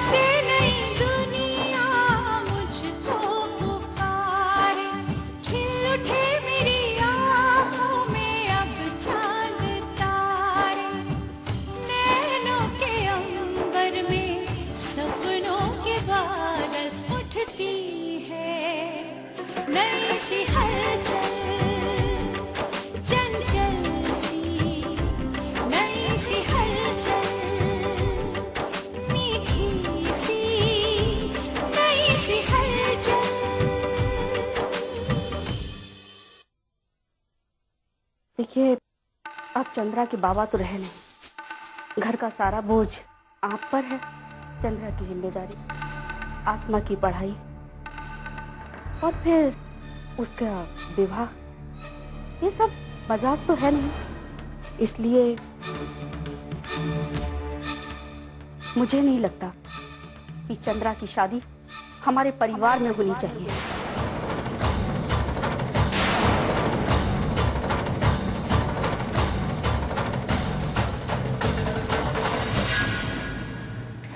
से नई दुनिया मुझको पुकारे, खिल उठे मेरी आँखों में अब चांद तारे, नैनों के अंबर में सपनों के बादल उठती है नई सी हलचल, चंचल सी नई सी हलचल, मीठी सी नई सी हलचल। देखिए, अब चंद्रा के बाबा तो रहे नहीं, घर का सारा बोझ आप पर है। चंद्रा की जिम्मेदारी, आसमा की पढ़ाई और फिर उसका विवाह, ये सब मजाक तो है नहीं। इसलिए मुझे नहीं लगता कि चंद्रा की शादी हमारे परिवार में होनी चाहिए।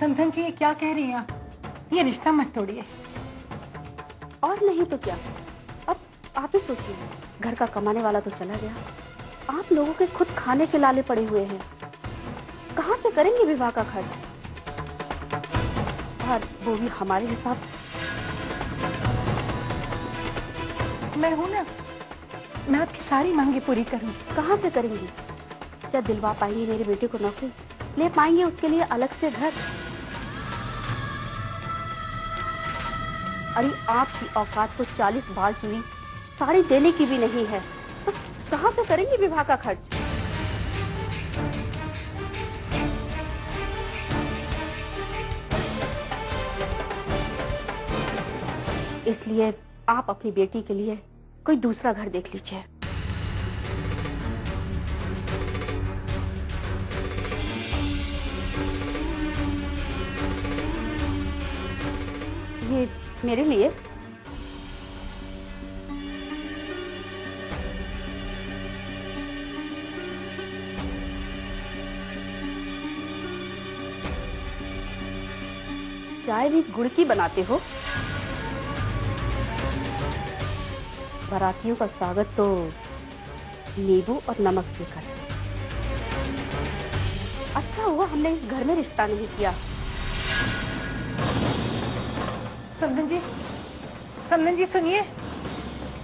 समधन जी, ये क्या कह रही हैं आप? ये रिश्ता मत तोड़िए। और नहीं तो क्या, अब आप ही सोचिए, घर का कमाने वाला तो चला गया, आप लोगों के खुद खाने के लाले पड़े हुए हैं, कहाँ से करेंगे विवाह का खर्च? और वो भी हमारे हिसाब। मैं हूं ना, मैं आपकी सारी मांगे पूरी करूंगी। कहाँ से करेंगी? क्या दिलवा पाएंगी मेरे बेटे को नौकरी? ले पाएंगे उसके लिए अलग से घर? अरे आपकी औकात तो 40 बाल चुनी साड़ी देने की भी नहीं है, तो कहाँ से करेंगी विवाह का खर्च? इसलिए आप अपनी बेटी के लिए कोई दूसरा घर देख लीजिए। ये मेरे लिए? चाय भी गुड़ की बनाते हो? बारातियों का स्वागत तो नींबू और नमक से कर। अच्छा हुआ हमने इस घर में रिश्ता नहीं किया। समधन जी सुनिए।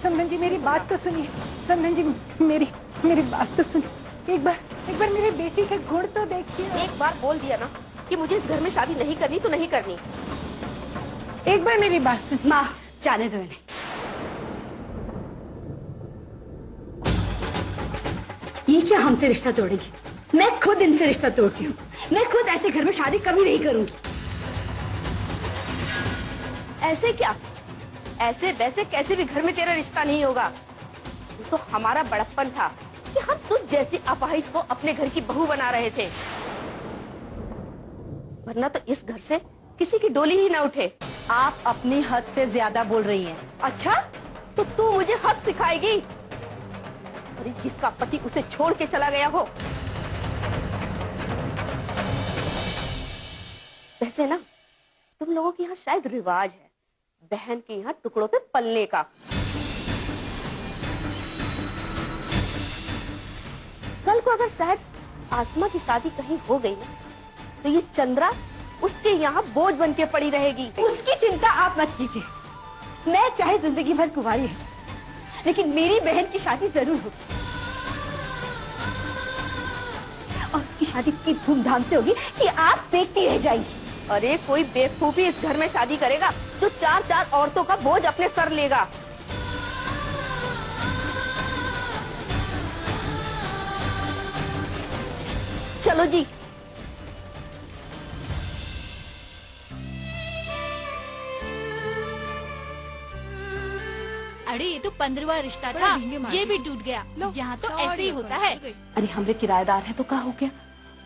समधन जी, मेरी बात तो सुनिए। समधन जी, मेरी बात तो सुनिए। एक बार मेरी बेटी के गुण तो देखिए। एक बार बोल दिया ना कि मुझे इस घर में शादी नहीं करनी तो नहीं करनी। एक बार मेरी बात सुनिए। माँ, जाने दो इन्हें। ये क्या हमसे रिश्ता तोड़ेगी? मैं खुद इनसे रिश्ता तोड़ती हूँ। मैं खुद ऐसे घर में शादी कभी नहीं करूंगी। ऐसे क्या? ऐसे वैसे कैसे भी घर में तेरा रिश्ता नहीं होगा। तो हमारा बड़प्पन था कि हम तुझ जैसी अपाहिज को अपने घर की बहू बना रहे थे, वरना तो इस घर से किसी की डोली ही ना उठे। आप अपनी हद से ज्यादा बोल रही हैं। अच्छा, तो तू मुझे हद सिखाएगी? अरे जिसका पति उसे छोड़ के चला गया हो। वैसे ना, तुम लोगों के यहाँ शायद रिवाज है बहन के यहाँ टुकड़ों पे पलने का। कल को अगर शायद आसमा की शादी कहीं हो गई ना, तो ये चंद्रा उसके यहाँ बोझ बन के पड़ी रहेगी। उसकी चिंता आप मत कीजिए। मैं चाहे जिंदगी भर कुंवारी है, लेकिन मेरी बहन की शादी जरूर होगी, और उसकी शादी इतनी धूमधाम से होगी कि आप देखती रह जाएंगी। अरे कोई बेवकूफी इस घर में शादी करेगा जो 4 औरतों का बोझ अपने सर लेगा। चलो जी। अरे ये तो 15वां रिश्ता था, ये भी टूट गया। यहाँ तो ऐसे ही होता है। अरे हमरे किराएदार है तो क्या हो गया?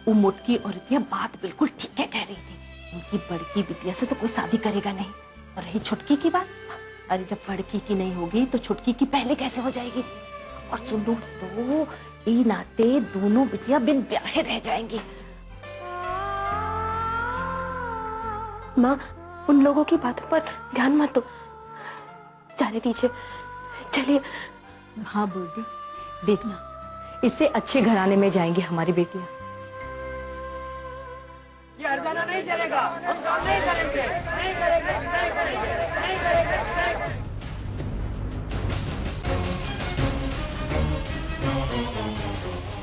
वो मोटकी औरतिया बात बिल्कुल ठीक है कह रही थी। उनकी बड़की बिटिया से तो कोई शादी करेगा नहीं। और रही छुटकी की बात, अरे जब बड़की की नहीं होगी तो छुटकी की पहले कैसे हो जाएगी? और सुनो तो, ई नाते दोनों बिटिया बिन ब्याहे रह जाएंगी। माँ, उन लोगों की बातों पर ध्यान मत दो, जाने दीजिए, चलिए। हाँ बोल, देखना इससे अच्छे घराने में जाएंगी हमारी बेटियां। ये हरजाना नहीं चलेगा, हम काम नहीं करेंगे, नहीं करेंगे, नहीं करेंगे, नहीं करेंगे, नहीं करेंगे।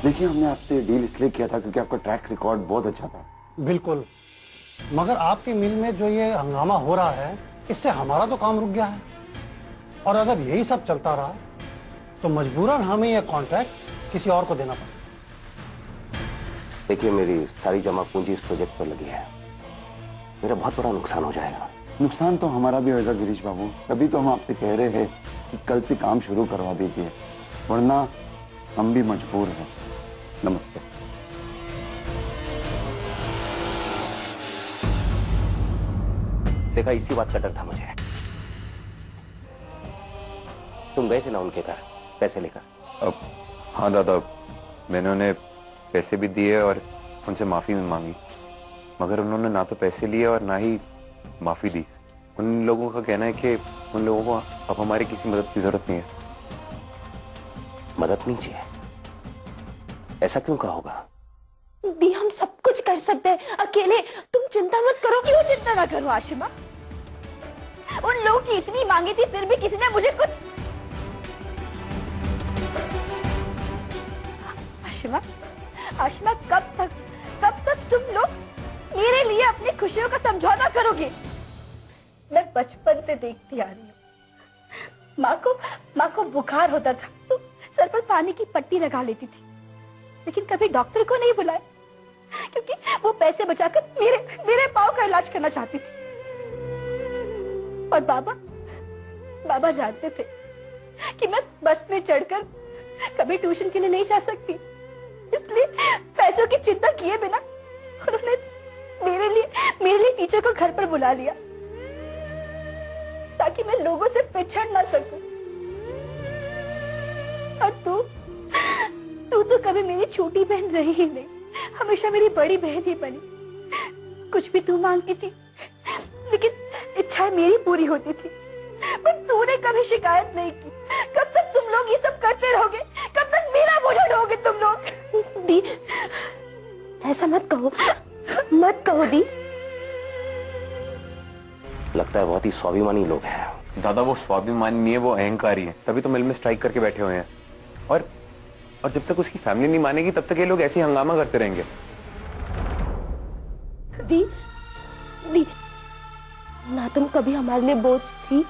देखिए, हमने आपसे डील इसलिए किया था क्योंकि आपका ट्रैक रिकॉर्ड बहुत अच्छा था। बिल्कुल, मगर आपकी मिल में जो ये हंगामा हो रहा है, इससे हमारा तो काम रुक गया है। और अगर यही सब चलता रहा तो मजबूरन हमें यह कॉन्ट्रैक्ट किसी और को देना पड़ेगा। देखिए, मेरी सारी जमा पूंजी इस प्रोजेक्ट पर लगी है, मेरा बहुत बड़ा नुकसान हो जाएगा। नुकसान तो हमारा भी होगा गिरीश बाबू, तभी तो हम आपसे कह रहे हैं कि कल से काम शुरू करवा दीजिए, वरना हम भी मजबूर हैं। नमस्ते। देखा, इसी बात का डर था मुझे। तुम गए थे ना उनके घर पैसे लेकर? हाँ दादा, मैंने उन्हें पैसे भी दिए और उनसे माफी भी मांगी, मगर उन्होंने ना तो पैसे लिए और ना ही माफी दी। उन लोगों का कहना है कि उन लोगों को अब हमारी किसी मदद की जरूरत नहीं है। मदद नहीं चाहिए? ऐसा क्यों कहा होगा? दी, हम सब कुछ कर सकते हैं अकेले, तुम चिंता मत करो। क्यों चिंता ना करो आशिमा? उन लोगों की इतनी मांगी थी, फिर भी किसी ने मुझे कुछ। आशिमा, आशिमा, कब तक तुम लोग मेरे लिए अपनी खुशियों का समझौता करोगे? मैं बचपन से देखती आ रही हूँ, माँ को बुखार होता था तो सर पर पानी की पट्टी लगा लेती थी, लेकिन कभी डॉक्टर को नहीं बुलाया क्योंकि वो पैसे बचाकर मेरे पाँव का इलाज करना चाहती थी। और बाबा जानते थे कि मैं बस में चढ़कर कभी ट्यूशन के लिए नहीं जा सकती, इसलिए पैसों की चिंता किए बिना उन्होंने मेरे लिए टीचर को घर पर बुला लिया ताकि मैं लोगों से पिछड़ ना सकूं। और तू तो कभी मेरी छोटी बहन रही ही नहीं, हमेशा मेरी बड़ी बहन ही बनी। कुछ भी तू मांगती थी, लेकिन इच्छाएं मेरी पूरी होती थी, पर तूने कभी शिकायत नहीं की। कब तक तुम लोग ये सब करते रहोगे? कब तक मेरा बोझा ढोगे तुम लोग? दी, ऐसा मत कहो दी। लगता है बहुत ही स्वाभिमानी लोग हैं। दादा, वो स्वाभिमानी नहीं है, वो अहंकारी है, तभी तो मिल में स्ट्राइक करके बैठे हुए हैं। और जब तक उसकी फैमिली नहीं मानेगी तब तक ये लोग ऐसे ही हंगामा करते रहेंगे। दी, ना तुम कभी हमारे लिए बोझ थी,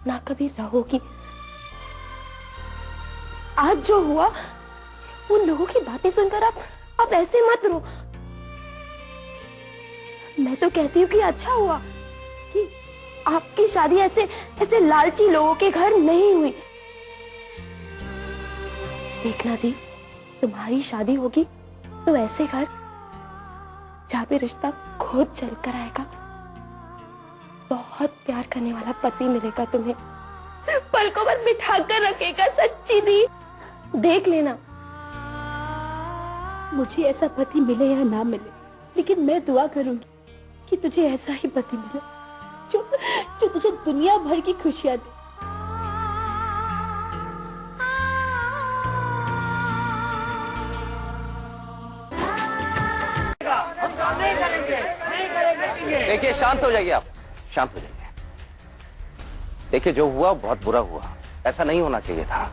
ना कभी रहोगी। आज जो हुआ, उन लोगों की बातें सुनकर आप ऐसे मत रो। मैं तो कहती हूँ कि अच्छा हुआ कि आपकी शादी ऐसे लालची लोगों के घर नहीं हुई। देखना दी, तुम्हारी शादी होगी तो ऐसे घर जहाँ पे रिश्ता खुद चल कर आएगा, बहुत प्यार करने वाला पति मिलेगा तुम्हें, पलकों पर बिठा कर रखेगा। सच्ची दी, देख लेना। मुझे ऐसा पति मिले या ना मिले, लेकिन मैं दुआ करूंगी कि तुझे ऐसा ही पति मिले जो तुझे दुनिया भर की खुशियां दे। हम काम नहीं करेंगे, नहीं करेंगे। देखिए, शांत हो जाइए आप, शांत हो जाइए। देखिए, जो हुआ बहुत बुरा हुआ, ऐसा नहीं होना चाहिए था,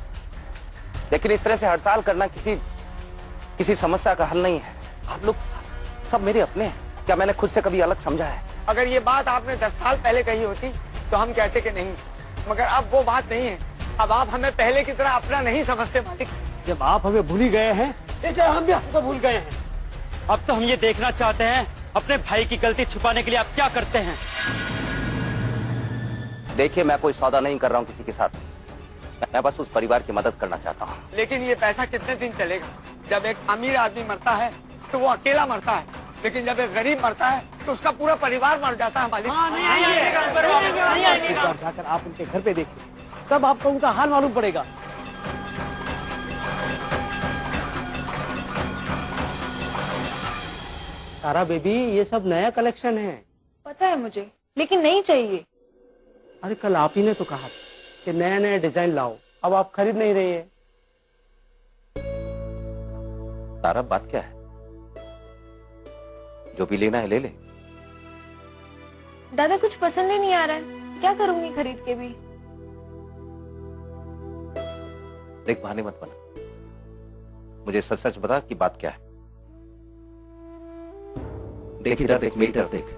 लेकिन इस तरह से हड़ताल करना किसी समस्या का हल नहीं है। आप लोग सब मेरे अपने हैं, क्या मैंने खुद से कभी अलग समझा है? अगर ये बात आपने 10 साल पहले कही होती तो हम कहते कि नहीं, मगर अब वो बात नहीं है। अब आप हमें पहले की तरह अपना नहीं समझते मालिक। जब आप हमें भूल ही गए हैं, इसलिए हम भी आपको भूल गए हैं। अब तो हम ये देखना चाहते हैं अपने भाई की गलती छुपाने के लिए आप क्या करते हैं। देखिए, मैं कोई सौदा नहीं कर रहा हूँ किसी के साथ, मैं बस उस परिवार की मदद करना चाहता हूँ। लेकिन ये पैसा कितने दिन चलेगा? जब एक अमीर आदमी मरता है तो वो अकेला मरता है, लेकिन जब एक गरीब मरता है तो उसका पूरा परिवार मर जाता है मालिक। जाकर आप उनके घर पे देखिए, तब आपको उनका हाल मालूम पड़ेगा। तारा बेबी, ये सब नया कलेक्शन है, पता है मुझे, लेकिन नहीं चाहिए। अरे कल आप ही ने तो कहा कि नया नया डिजाइन लाओ, अब आप खरीद नहीं रही है। तारा बात क्या है? जो भी लेना है ले ले। दादा कुछ पसंद ही नहीं आ रहा है, क्या करूंगी खरीद के भी। देख बहाने मत बना, मुझे सच सच बता कि बात क्या है। देख इधर देख, मेरी तरफ देख।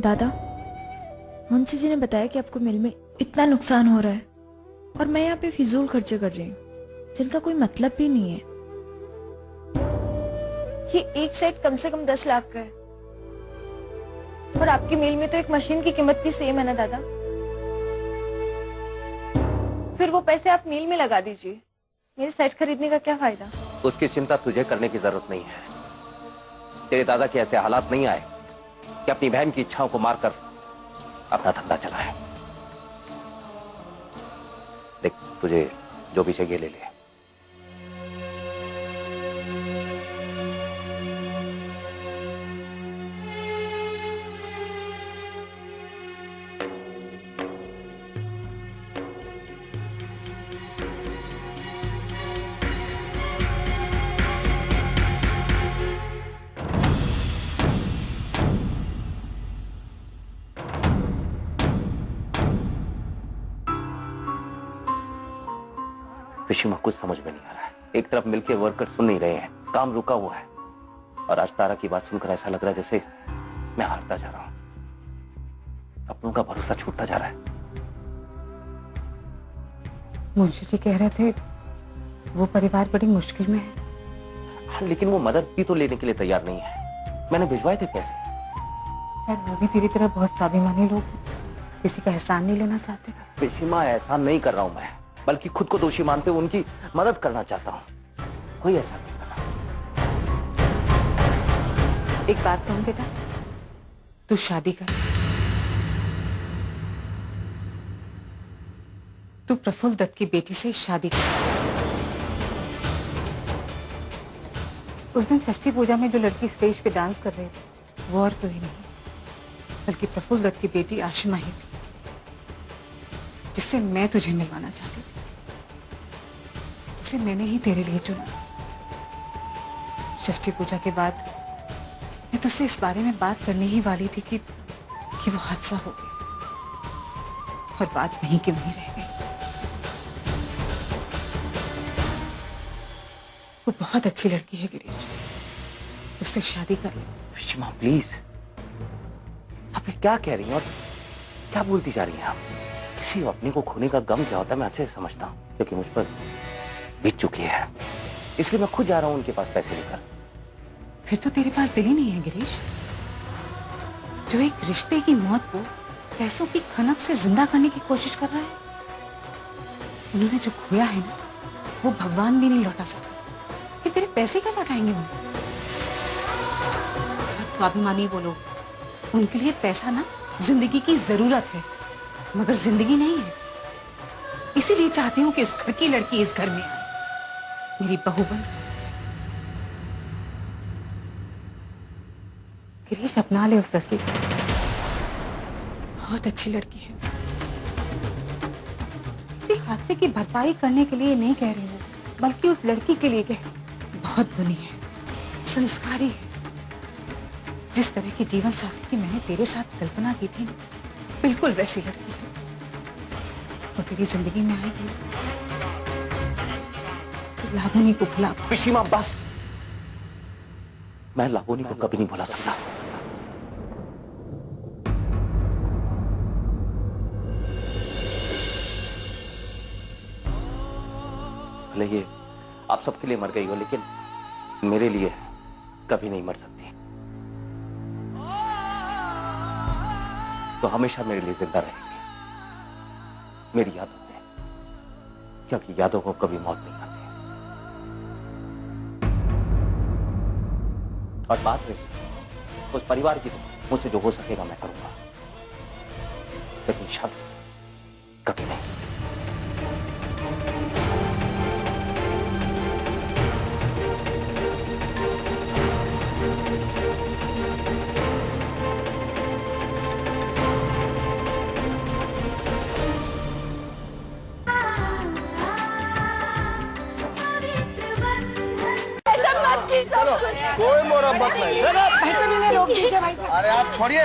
दादा, मुंशी जी ने बताया कि आपको मिल में इतना नुकसान हो रहा है और मैं यहाँ पे फिजूल खर्चे कर रही हूँ जिनका कोई मतलब भी नहीं है। ये एक सेट कम से कम 10 लाख का है और आपकी मिल में तो एक मशीन की कीमत भी सेम है ना दादा। फिर वो पैसे आप मिल में लगा दीजिए, मेरे सेट खरीदने का क्या फायदा। उसकी चिंता तुझे करने की जरूरत नहीं है। तेरे दादा के ऐसे हालात नहीं आए कि अपनी बहन की इच्छाओं को मारकर अपना धंधा चलाए। देख तुझे जो भी चाहिए ले ले। पिशिमा कुछ समझ में नहीं आ रहा है। एक तरफ मिलके वर्कर सुन नहीं रहे हैं, काम रुका हुआ है, और आज तारा की बात सुनकर ऐसा लग रहा है जैसे मैं हारता जा रहा हूं। अपनों का भरोसा छूटता जा रहा है। मुंशी जी कह रहे थे वो परिवार बड़ी मुश्किल में है। हाँ, लेकिन वो मदद भी तो लेने के लिए तैयार नहीं है। मैंने भिजवाए थे पैसे। शायद वो भी तेरी तरह बहुत स्वाभिमानी लोग हैं, किसी का एहसान नहीं लेना चाहते। पिशिमा एहसान नहीं कर रहा हूं मैं, बल्कि खुद को दोषी मानते हुए उनकी मदद करना चाहता हूं। कोई ऐसा नहीं करना। एक बात कहूं बेटा, तू शादी कर। तू प्रफुल्ल दत्त की बेटी से शादी कर। उस दिन षष्ठी पूजा में जो लड़की स्टेज पे डांस कर रही थी वो और कोई नहीं बल्कि प्रफुल्ल दत्त की बेटी आशिमा ही थी, जिससे मैं तुझे मिलवाना चाहती थी। उसे मैंने ही तेरे लिए चुना। षष्ठी पूजा के बाद मैं तुझसे इस बारे में बात करने ही वाली थी कि वो हादसा हो गया और बात वहीं की वहीं रह गई। वो बहुत अच्छी लड़की है गिरीश, उससे शादी कर ले। पिशिमा प्लीज, आप ये क्या कह रही हैं और क्या बोलती जा रही हैं आप? किसी अपने को खोने का गम क्या होता है मैं अच्छे से समझता हूँ, क्योंकि मुझ पर बीत चुकी है। इसलिए मैं खुद जा रहा हूँ उनके पास पैसे लेकर। फिर तो तेरे पास दिल ही नहीं है गिरीश, जो एक रिश्ते की मौत को पैसों की खनक से जिंदा करने की कोशिश कर रहा है। उन्होंने जो खोया है ना, वो भगवान भी नहीं लौटा सकता, फिर तेरे पैसे क्या लौटाएंगे उन्हें? स्वाभिमानी बोलो, उनके लिए पैसा ना जिंदगी की जरूरत है, मगर जिंदगी नहीं है। इसीलिए चाहती हूँ कि इस घर की लड़की इस घर में आए, मेरी बहू बन। गिरीश अपना ले उस लड़की को, बहुत अच्छी लड़की है। किसी हादसे की भरपाई करने के लिए नहीं कह रही हूँ, बल्कि उस लड़की के लिए कह, बहुत बुनी है, संस्कारी है। जिस तरह की जीवन साथी की मैंने तेरे साथ कल्पना की थी, बिल्कुल वैसी लड़की है। वो तेरी जिंदगी में आएगी तो लाबोनी को भुला। पिशिमा बस, मैं लाबोनी को कभी नहीं भुला सकता। भले ये आप सबके लिए मर गई हो, लेकिन मेरे लिए कभी नहीं मर सकती। तो हमेशा मेरे लिए जिंदा रहेगी मेरी यादों में, क्योंकि यादों को कभी मौत नहीं आती। और बात रही उस परिवार की, तो मुझसे जो हो सकेगा मैं करूंगा, लेकिन शादी कभी नहीं। मुरब्बत नहीं। भाई साहब इन्हें रोक दीजिए भाई साहब। अरे आप छोड़िए,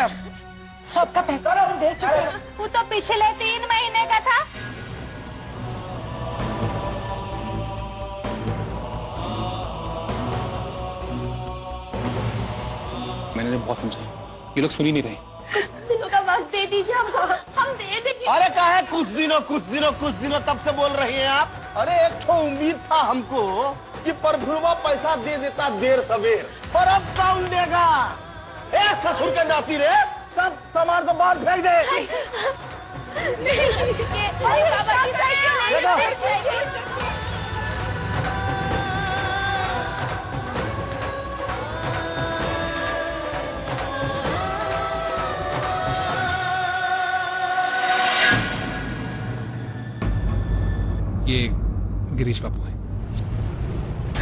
आपका पैसा हम दे चुके हैं। वो तो पिछले 3 महीने का था। मैंने बहुत समझा, ये लोग सुन ही नहीं रहे। कुछ दिनों का वक्त दे दीजिए, हम दे देंगे। अरे क्या है कुछ दिनों तब से बोल रही हैं आप। अरे एक तो उम्मीद था हमको कि प्रभुवा पैसा दे देता देर सवेर, पर अब कौन देगा। एक ससुर के नाती रे, सब सामान को बाहर फेंक दे। ये गिरीश बाबू है।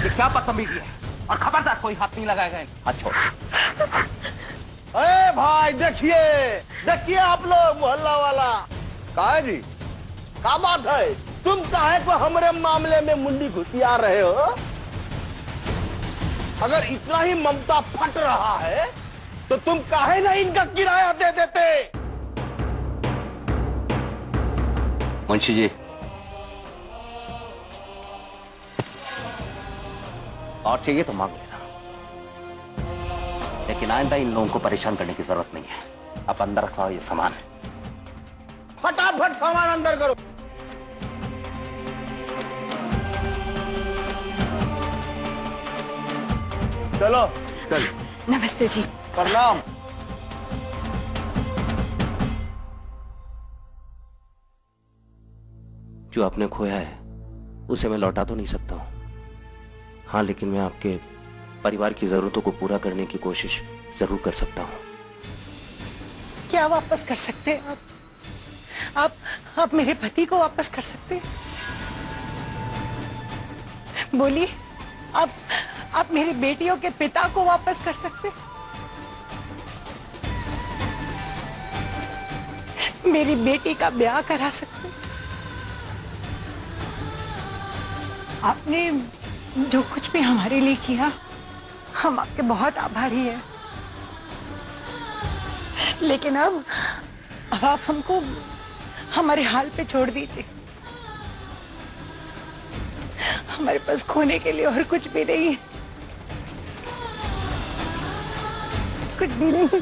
ये क्या बदतमीजी है, और खबरदार कोई हाथ नहीं लगाएगा। हाथ छोड़। अरे भाई देखिए आप लोग मोहल्ला वाला। कहा जी, क्या बात है, तुम काहे को हमारे मामले में मुंडी घुसिया रहे हो। अगर इतना ही ममता फट रहा है तो तुम काहे नहीं इनका किराया दे देते। मुंशी जी, और चाहिए तो मांग लेना, लेकिन आइंदा इन लोगों को परेशान करने की जरूरत नहीं है। आप अंदर रखवाओ ये सामान। फटाफट सामान अंदर करो। चलो चल। नमस्ते जी। प्रणाम। जो आपने खोया है उसे मैं लौटा तो नहीं सकता हूं, हाँ, लेकिन मैं आपके परिवार की जरूरतों को पूरा करने की कोशिश जरूर कर सकता हूं। क्या वापस कर सकते हैं आप मेरे पति को वापस कर सकते हैं? बोलिए, आप मेरी बेटियों के पिता को वापस कर सकते हैं? मेरी बेटी का ब्याह करा सकते हैं? आपने जो कुछ भी हमारे लिए किया, हम आपके बहुत आभारी हैं। लेकिन अब आप हमको हमारे हाल पे छोड़ दीजिए। हमारे पास खोने के लिए और कुछ भी नहीं है, कुछ भी नहीं।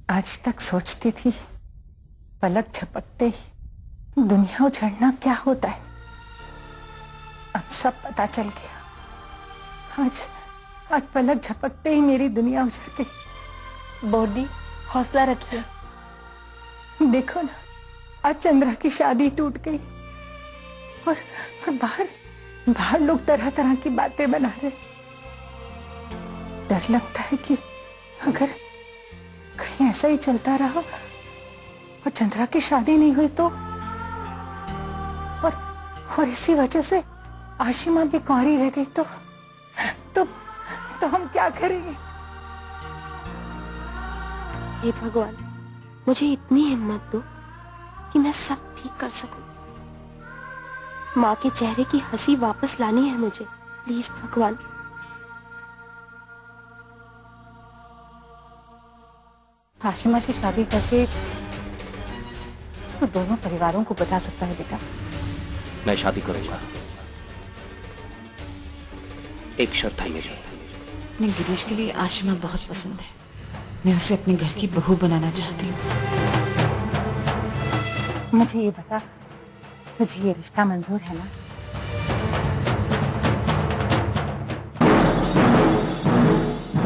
आज तक सोचती थी पलक झपकते ही दुनिया उजड़ना क्या होता है, अब सब पता चल गया। आज पलक झपकते ही मेरी दुनिया उजड़ गई। बोर्डी, हौसला रखिए। देखो ना, आज चंद्रा की शादी टूट गई और बाहर लोग तरह तरह की बातें बना रहे। डर लगता है कि अगर कहीं ऐसा ही चलता रहा और चंद्रा की शादी नहीं हुई तो, और इसी वजह से आशिमा भी कुंवारी रह गई तो हम क्या करेंगे? हे भगवान, मुझे इतनी हिम्मत दो कि मैं सब ठीक कर सकूं। माँ के चेहरे की हंसी वापस लानी है मुझे, प्लीज भगवान। आशिमा से शादी करके तो दोनों परिवारों को बचा सकता है बेटा। मैं शादी करूंगा, एक शर्त है मेरी। अपने गिरीश के लिए आशिमा बहुत पसंद है, मैं उसे अपने घर की बहू बनाना चाहती हूँ। मुझे ये बता, तुझे ये रिश्ता मंजूर है ना?